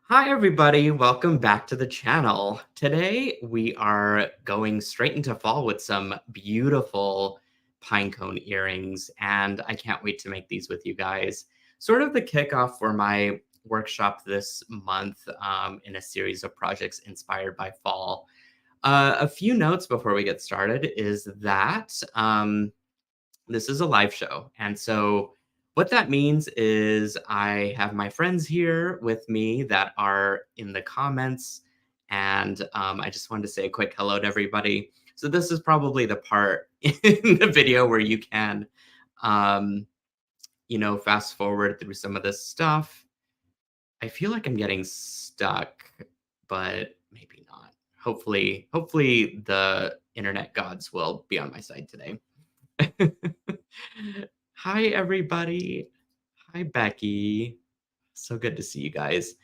Hi, everybody. Welcome back to the channel. Today, we are going straight into fall with some beautiful pinecone earrings, and I can't wait to make these with you guys. Sort of the kickoff for my workshop this month in a series of projects inspired by fall. A few notes before we get started is that this is a live show. And so what that means is I have my friends here with me that are in the comments. And I just wanted to say a quick hello to everybody. So this is probably the part in the video where you can, um, fast forward through some of this stuff. I feel like I'm getting stuck, but maybe not. Hopefully the internet gods will be on my side today. Hi, everybody. Hi, Becky. So good to see you guys.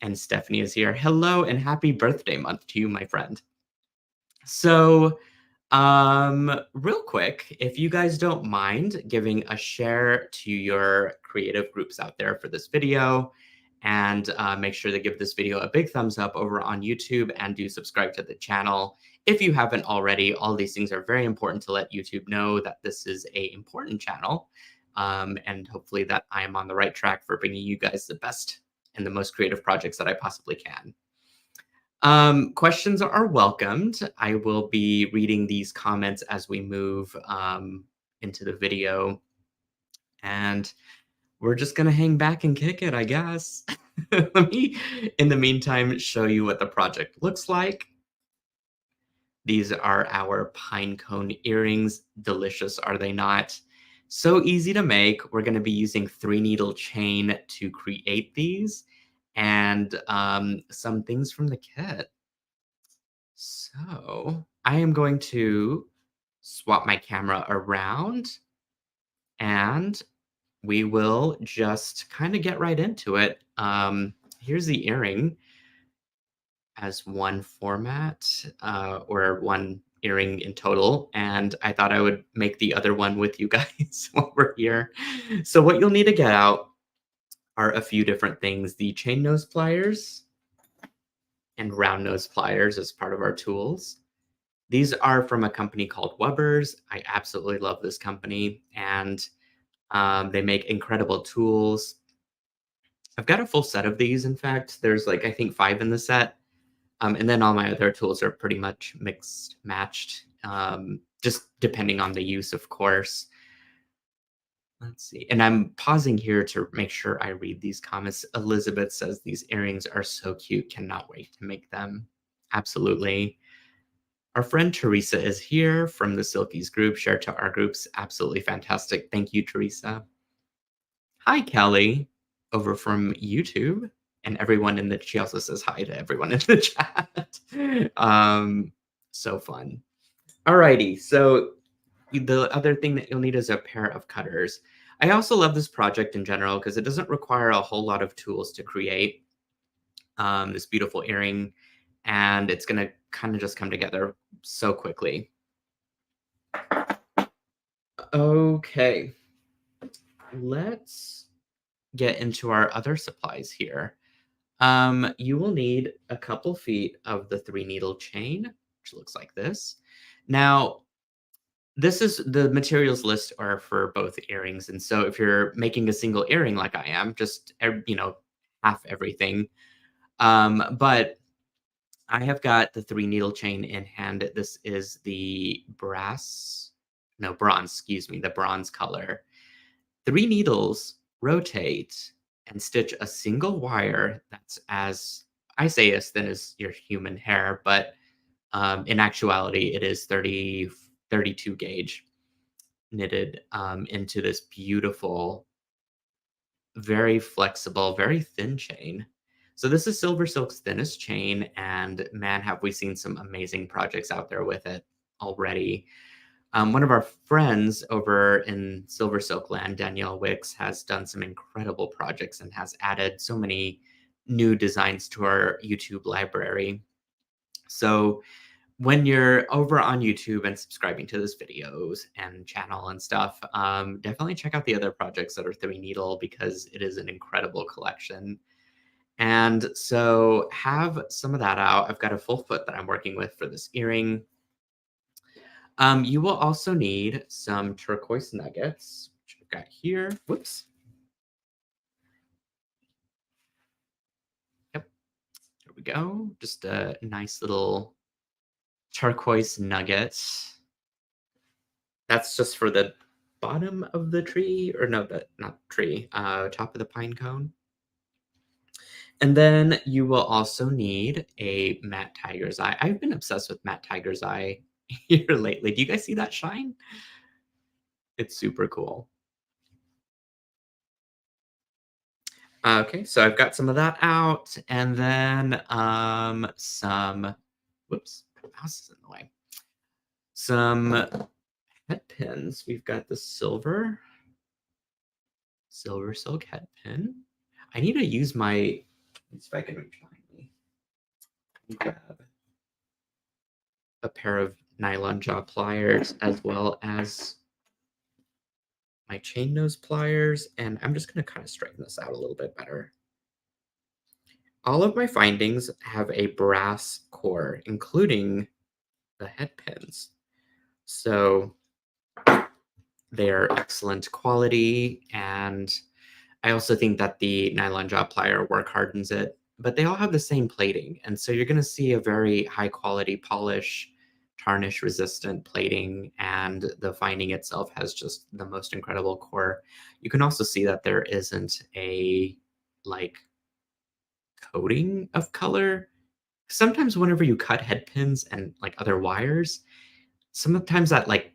And Stephanie is here. Hello and happy birthday month to you, my friend. So, real quick, if you guys don't mind giving a share to your creative groups out there for this video, and make sure to give this video a big thumbs up over on YouTube and do subscribe to the channel. If you haven't already, all these things are very important to let YouTube know that this is a important channel, and hopefully that I am on the right track for bringing you guys the best and the most creative projects that I possibly can. Questions are welcomed. I will be reading these comments as we move into the video. And we're just going to hang back and kick it, I guess. Let me, in the meantime, show you what the project looks like. These are our pine cone earrings. Delicious, are they not? So easy to make. We're going to be using 3-needle chain to create these and some things from the kit. So I am going to swap my camera around and we will just kind of get right into it. Here's the earring as one format or one earring in total. And I thought I would make the other one with you guys while we're here. So what you'll need to get out are a few different things. The chain nose pliers and round nose pliers as part of our tools. These are from a company called Weber's. I absolutely love this company, and they make incredible tools. I've got a full set of these. In fact, there's like I think 5 in the set, and then all my other tools are pretty much mixed, matched, just depending on the use, of course. Let's see, and I'm pausing here to make sure I read these comments. Elizabeth says these earrings are so cute. Cannot wait to make them. Absolutely. Our friend Teresa is here from the Silkies group, shared to our groups. Absolutely fantastic. Thank you, Teresa. Hi, Kelly, over from YouTube. And everyone in the, she also says hi to everyone in the chat. So fun. Alrighty, so the other thing that you'll need is a pair of cutters. I also love this project in general because it doesn't require a whole lot of tools to create this beautiful earring, and it's going to kind of just come together so quickly. Okay, let's get into our other supplies here. You will need a couple feet of the 3-needle chain, which looks like this. Now, this is the materials list are for both earrings. And so if you're making a single earring like I am, just, half everything. But I have got the 3-needle chain in hand. This is the bronze, excuse me, the bronze color. 3 needles rotate and stitch a single wire that's I say as thin as your human hair, but in actuality, it is 32 gauge knitted into this beautiful, very flexible, very thin chain. So this is SilverSilk's thinnest chain, and man, have we seen some amazing projects out there with it already. One of our friends over in SilverSilk land, Danielle Wicks, has done some incredible projects and has added so many new designs to our YouTube library. So when you're over on YouTube and subscribing to this videos and channel and stuff, definitely check out the other projects that are 3-needle because it is an incredible collection. And so have some of that out. I've got a full foot that I'm working with for this earring. You will also need some turquoise nuggets, which I've got here. Whoops. Yep, there we go. Just a nice little turquoise nugget. That's just for the bottom of the tree, or no, that not tree, top of the pine cone. And then you will also need a matte tiger's eye. I've been obsessed with matte tiger's eye here lately. Do you guys see that shine? It's super cool. Okay, so I've got some of that out, and then some. Whoops, mouse is in the way. Some head pins. We've got the SilverSilk head pin. I need to use my. Let's see if I can reach behind me. Grab a pair of nylon jaw pliers as well as my chain nose pliers, and I'm just going to kind of straighten this out a little bit better. All of my findings have a brass core, including the head pins. So they're excellent quality, and I also think that the nylon jaw plier work hardens it, but they all have the same plating. And so you're going to see a very high quality polish, tarnish resistant plating, and the finding itself has just the most incredible core. You can also see that there isn't a like coating of color. Sometimes whenever you cut head pins and like other wires, sometimes that like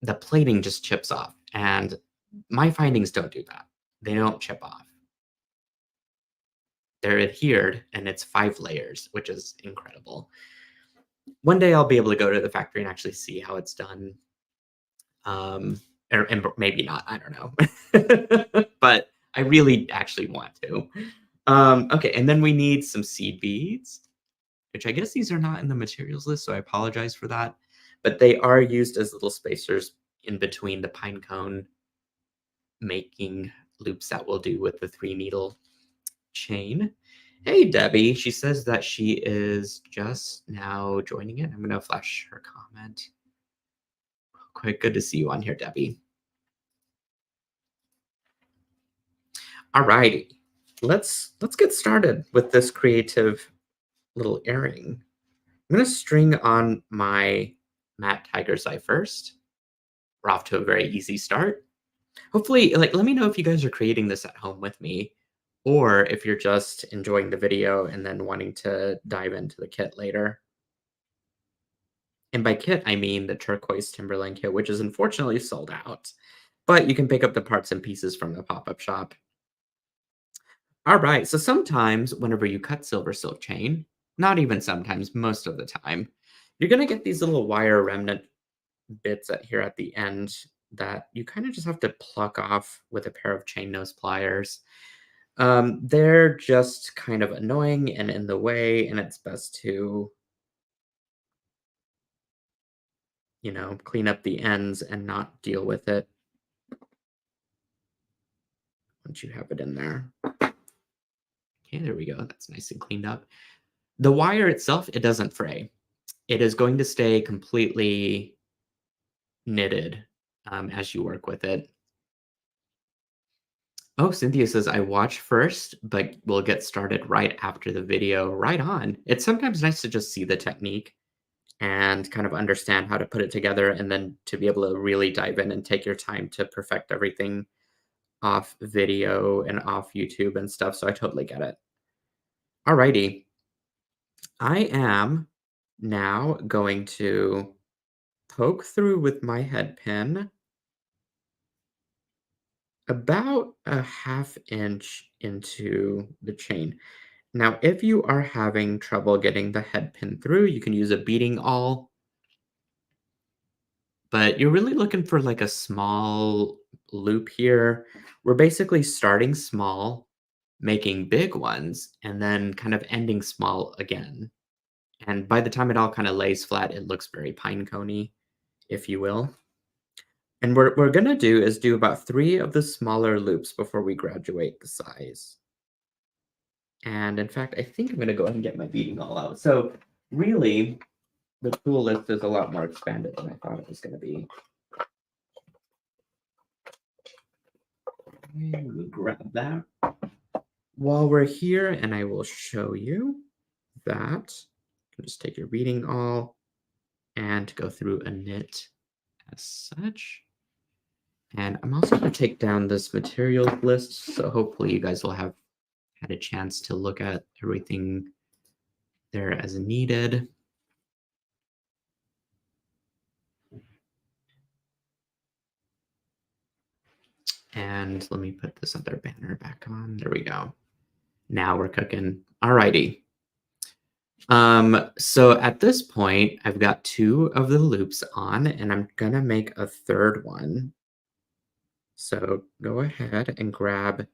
the plating just chips off. And my findings don't do that. They don't chip off. They're adhered, and it's 5 layers, which is incredible. One day I'll be able to go to the factory and actually see how it's done. And maybe not, I don't know. But I really actually want to. Okay, and then we need some seed beads, which I guess these are not in the materials list, so I apologize for that. But they are used as little spacers in between the pine cone making loops that we'll do with the 3-needle chain. Hey, Debbie. She says that she is just now joining in. I'm going to flash her comment real quick. Good to see you on here, Debbie. All righty. Let's get started with this creative little earring. I'm going to string on my matte tiger's eye first. We're off to a very easy start. Hopefully, like, let me know if you guys are creating this at home with me, or if you're just enjoying the video and then wanting to dive into the kit later. And by kit, I mean the turquoise Timberline kit, which is unfortunately sold out. But you can pick up the parts and pieces from the pop-up shop. All right, so sometimes whenever you cut SilverSilk chain, not even sometimes, most of the time, you're going to get these little wire remnant bits here at the end that you kind of just have to pluck off with a pair of chain nose pliers. They're just kind of annoying and in the way, and it's best to, clean up the ends and not deal with it once you have it in there. Okay, there we go. That's nice and cleaned up. The wire itself, it doesn't fray. It is going to stay completely knitted as you work with it. Oh, Cynthia says, I watch first, but we'll get started right after the video. Right on. It's sometimes nice to just see the technique and kind of understand how to put it together, and then to be able to really dive in and take your time to perfect everything off video and off YouTube and stuff. So I totally get it. Alrighty. I am now going to poke through with my head pin about a 1/2 inch into the chain. Now, if you are having trouble getting the head pin through, you can use a beading awl, but you're really looking for like a small loop here. We're basically starting small, making big ones, and then kind of ending small again. And by the time it all kind of lays flat, it looks very pine coney, if you will. And what we're going to do is do about 3 of the smaller loops before we graduate the size. And in fact, I think I'm going to go ahead and get my beading all out. So really, the tool list is a lot more expanded than I thought it was going to be. And we'll grab that while we're here, and I will show you that. You can just take your beading awl and go through a knit as such. And I'm also going to take down this materials list, so hopefully you guys will have had a chance to look at everything there as needed. And let me put this other banner back on. There we go. Now we're cooking. Alrighty. So at this point, I've got 2 of the loops on, and I'm gonna make a third one. So go ahead and grab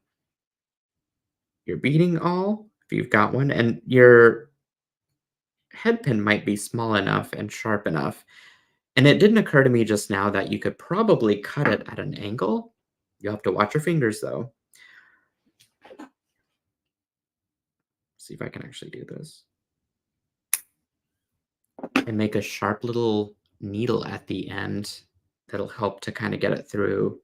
your beading awl if you've got one, and your headpin might be small enough and sharp enough. And it didn't occur to me just now that you could probably cut it at an angle. You'll have to watch your fingers though. See if I can actually do this. And make a sharp little needle at the end that'll help to kind of get it through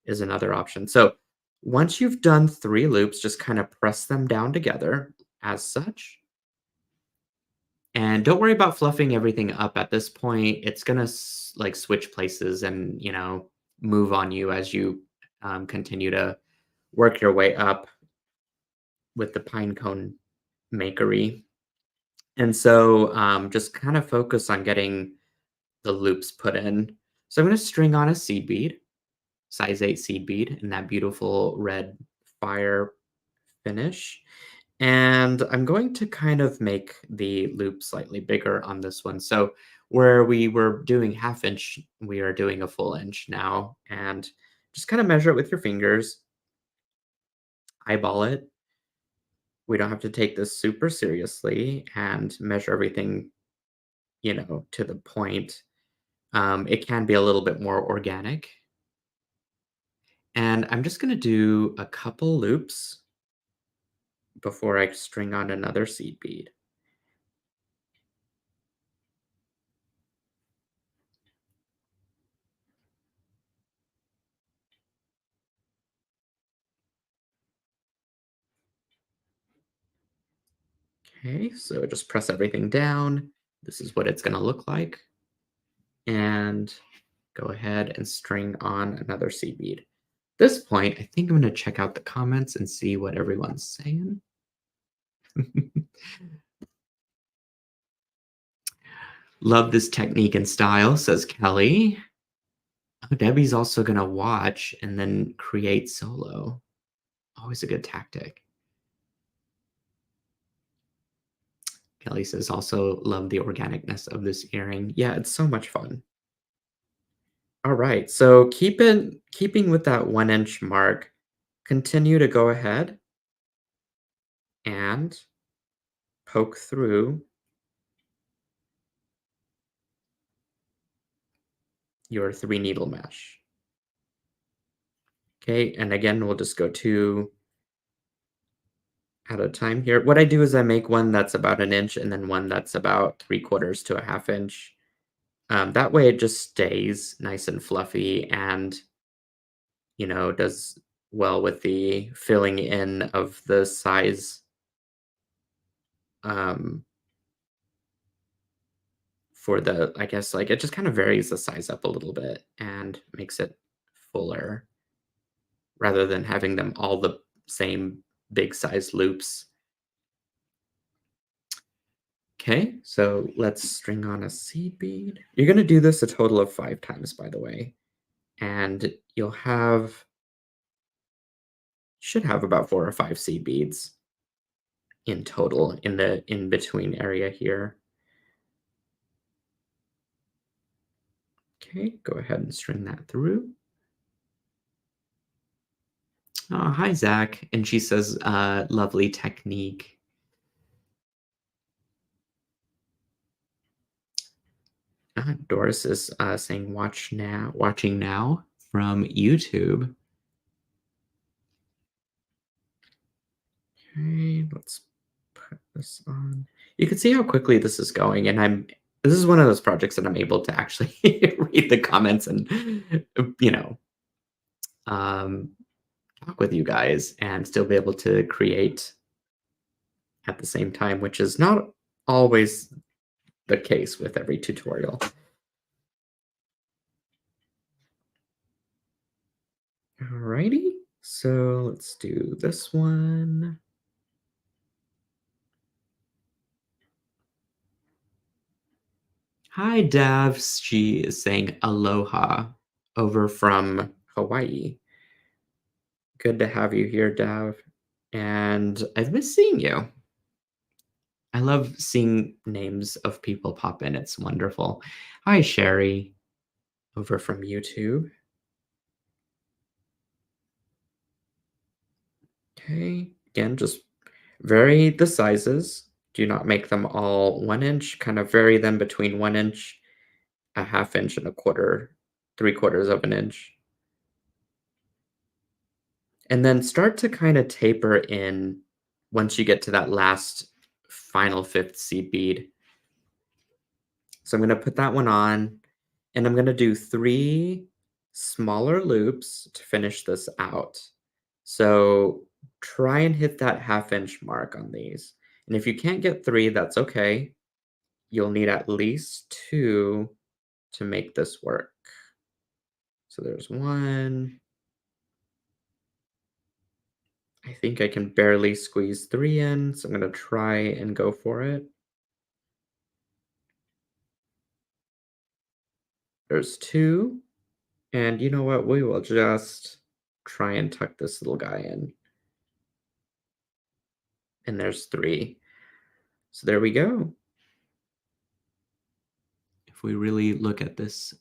is another option. So once you've done 3 loops, just kind of press them down together as such. And don't worry about fluffing everything up at this point. It's gonna like switch places and move on you as you continue to work your way up with the pine cone makery. And so just kind of focus on getting the loops put in. So I'm going to string on a seed bead, size 8 seed bead in that beautiful red fire finish. And I'm going to kind of make the loop slightly bigger on this one. So where we were doing 1/2 inch, we are doing a full inch now. And just kind of measure it with your fingers, eyeball it. We don't have to take this super seriously and measure everything, to the point. It can be a little bit more organic. And I'm just going to do a couple loops before I string on another seed bead. Okay, so just press everything down. This is what it's going to look like. And go ahead and string on another seed bead. At this point, I think I'm going to check out the comments and see what everyone's saying. Love this technique and style, says Kelly. Oh, Debbie's also going to watch and then create solo. Always a good tactic. Kelly says also love the organicness of this earring. Yeah, it's so much fun. All right, so keeping with that 1 inch mark, continue to go ahead and poke through your 3 needle mesh. Okay, and again, we'll just go 2 at a time here. What I do is I make one that's about 1 inch and then one that's about 3/4 to a 1/2 inch. That way it just stays nice and fluffy and, does well with the filling in of the size um, for the, I guess, like it just kind of varies the size up a little bit and makes it fuller rather than having them all the same big size loops. Okay, so let's string on a seed bead. You're going to do this a total of 5 times, by the way, and should have about 4 or 5 seed beads in total in the in between area here. Okay, go ahead and string that through. Oh, hi, Zach. And she says, lovely technique. Doris is saying, watching now from YouTube. Okay, let's put this on. You can see how quickly this is going, and this is one of those projects that I'm able to actually read the comments and, you know, um, talk with you guys and still be able to create at the same time, which is not always the case with every tutorial. Alrighty, so let's do this one. Hi, Davs. She is saying aloha over from Hawaii. Good to have you here, Dav. And I've missed seeing you. I love seeing names of people pop in. It's wonderful. Hi, Sherry, over from YouTube. Okay, again, just vary the sizes. Do not make them all 1 inch. Kind of vary them between 1 inch, a half inch, and a quarter, 3/4 of an inch. And then start to kind of taper in once you get to that last final fifth seed bead. So I'm going to put that one on, and I'm going to do 3 smaller loops to finish this out. So try and hit that half-inch mark on these. And if you can't get 3, that's okay. You'll need at least 2 to make this work. So there's 1. I think I can barely squeeze 3 in, so I'm going to try and go for it. There's 2. And you know what? We will just try and tuck this little guy in. And there's 3. So there we go. If we really look at this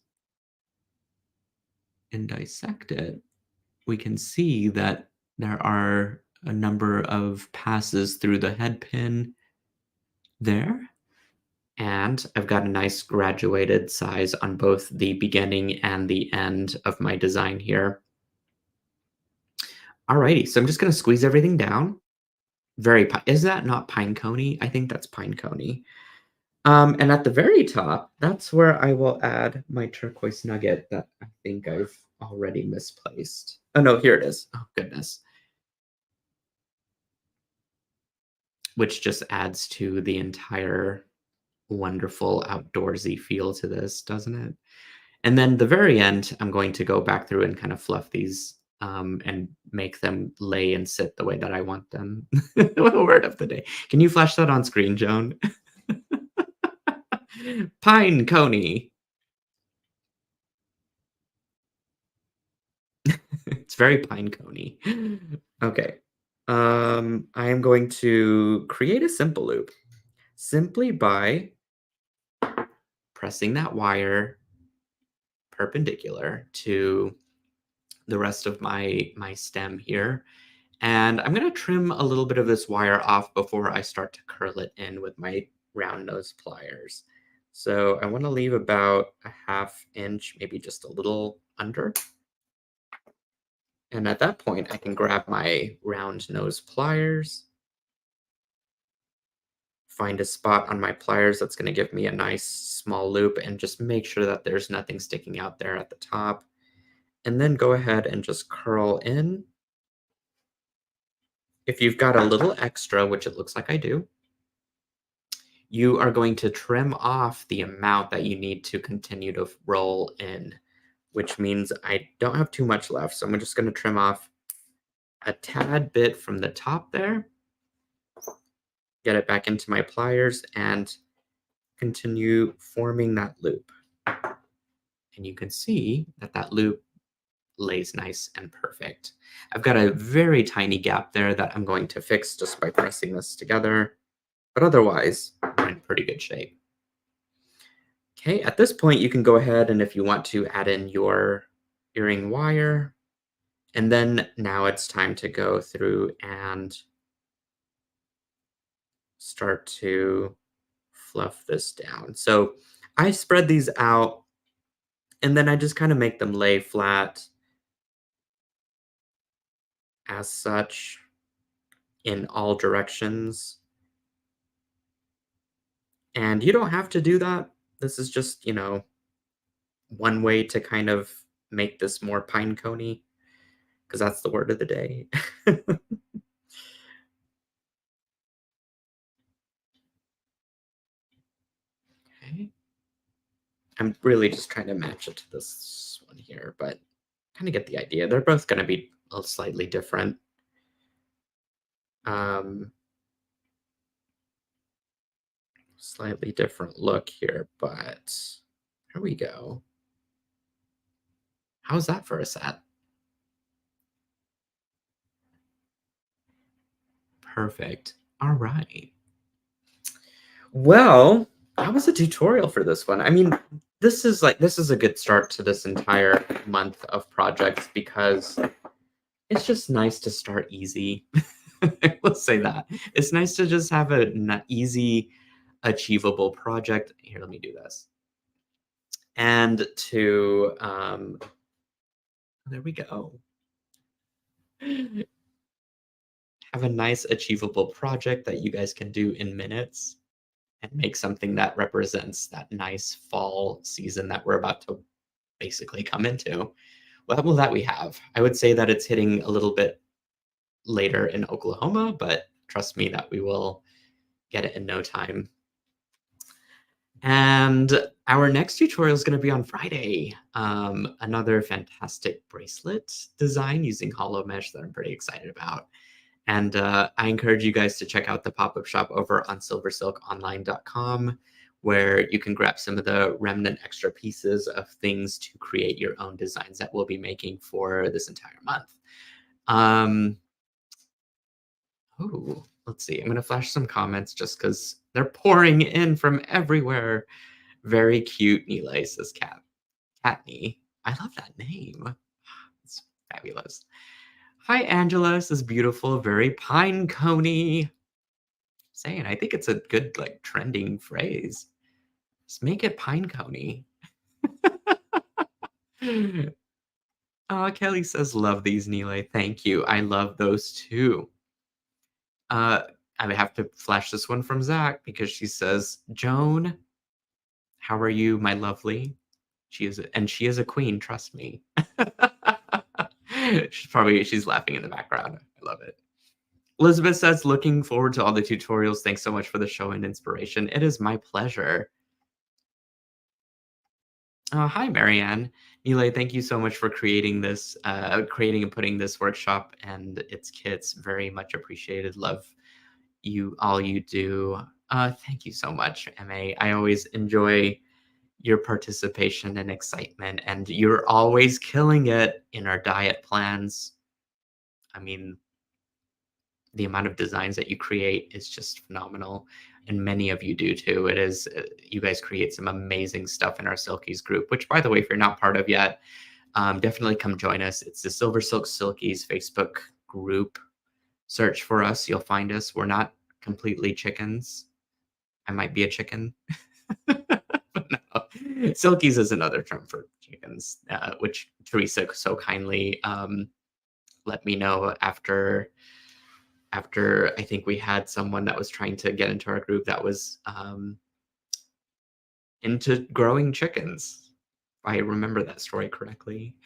and dissect it, we can see that there are a number of passes through the head pin there. And I've got a nice graduated size on both the beginning and the end of my design here. Alrighty, so I'm just going to squeeze everything down. Is that not pine coney? I think that's pine coney. And at the very top, that's where I will add my turquoise nugget that I think I've already misplaced. Oh no, here it is. Oh goodness. Which just adds to the entire wonderful outdoorsy feel to this, doesn't it? And then the very end, I'm going to go back through and kind of fluff these and make them lay and sit the way that I want them. Word of the day. Can you flash that on screen, Joan? Pine coney. It's very pine coney. Okay. I am going to create a simple loop simply by pressing that wire perpendicular to the rest of my stem here. And I'm going to trim a little bit of this wire off before I start to curl it in with my round nose pliers. So I want to leave about a half inch, maybe just a little under. And at that point, I can grab my round nose pliers, find a spot on my pliers that's going to give me a nice small loop, and just make sure that there's nothing sticking out there at the top. And then go ahead and just curl in. If you've got a little extra, which it looks like I do, you are going to trim off the amount that you need to continue to roll in, which means I don't have too much left. So I'm just going to trim off a tad bit from the top there, get it back into my pliers, and continue forming that loop. And you can see that that loop lays nice and perfect. I've got a very tiny gap there that I'm going to fix just by pressing this together, but otherwise, we're in pretty good shape. Okay, at this point, you can go ahead and if you want to add in your earring wire, and then now it's time to go through and start to fluff this down. So I spread these out and then I just kind of make them lay flat as such. in all directions. And you don't have to do that. This is just, one way to kind of make this more pine coney, because that's the word of the day. Okay. I'm really just trying to match it to this one here, but kind of get the idea. They're both going to be a slightly different. Um, Slightly different look here, but here we go. How's that for a set? Perfect. All right. Well, that was a tutorial for this one. I mean, this is a good start to this entire month of projects because it's just nice to start easy. Let's say that. It's nice to just have an easy, achievable project. Here, let me do this. And to there we go. Have a nice achievable project that you guys can do in minutes and make something that represents that nice fall season that we're about to basically come into. Well, that we have. I would say that it's hitting a little bit later in Oklahoma, but trust me that we will get it in no time. And our next tutorial is going to be on Friday. Another fantastic bracelet design using hollow mesh that I'm pretty excited about. And I encourage you guys to check out the pop-up shop over on silversilkonline.com, where you can grab some of the remnant extra pieces of things to create your own designs that we'll be making for this entire month. Um, let's see. I'm going to flash some comments just because they're pouring in from everywhere. Very cute, Nila, says Katney. I love that name. It's fabulous. Hi, Angela. This is beautiful, very pine coney. Saying, I think it's a good like trending phrase. Just make it pine coney. Kelly says, love these, Nile. Thank you. I love those too. Uh, I would have to flash this one from Zach because she says, Joan, how are you, my lovely? She is a queen, trust me. She's laughing in the background. I love it. Elizabeth says, looking forward to all the tutorials. Thanks so much for the show and inspiration. It is my pleasure. Hi, Marianne. Nile, thank you so much for creating and putting this workshop and its kits. Very much appreciated. Love all you do. Thank you so much, MA. I always enjoy your participation and excitement, and you're always killing it in our diet plans. I mean, the amount of designs that you create is just phenomenal, and many of you do too. You guys create some amazing stuff in our Silkies group, which, by the way, if you're not part of yet, definitely come join us. It's the SilverSilk Silkies Facebook group. Search for us, you'll find us. We're not completely chickens. I might be a chicken. But no. Silkies is another term for chickens, which Teresa so kindly let me know after I think we had someone that was trying to get into our group that was into growing chickens. If I remember that story correctly.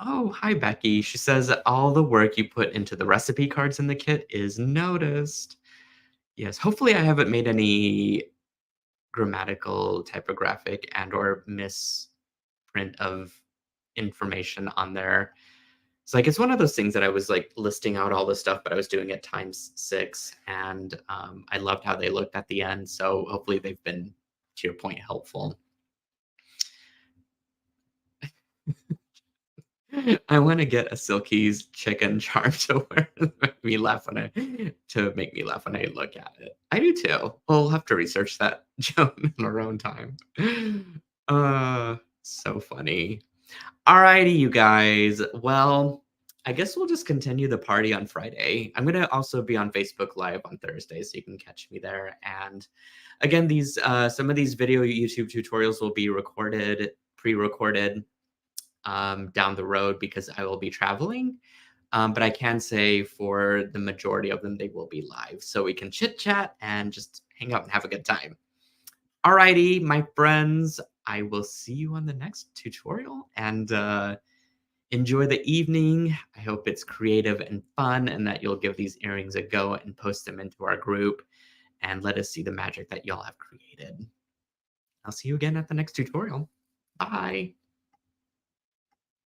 Oh, hi, Becky. She says that all the work you put into the recipe cards in the kit is noticed. Yes, hopefully I haven't made any grammatical, typographic, and or misprint of information on there. It's like it's one of those things that I was like listing out all the stuff, but I was doing it times 6, and I loved how they looked at the end. So hopefully they've been, to your point, helpful. I want to get a Silky's chicken charm to make me laugh when I look at it. I do too. We'll have to research that, Joan, in our own time. So funny. Alrighty, you guys. Well, I guess we'll just continue the party on Friday. I'm gonna also be on Facebook Live on Thursday, so you can catch me there. And again, these some of these video YouTube tutorials will be recorded, pre-recorded, down the road because I will be traveling. But I can say for the majority of them, they will be live. So we can chit chat and just hang out and have a good time. Alrighty, my friends, I will see you on the next tutorial and enjoy the evening. I hope it's creative and fun and that you'll give these earrings a go and post them into our group and let us see the magic that y'all have created. I'll see you again at the next tutorial. Bye.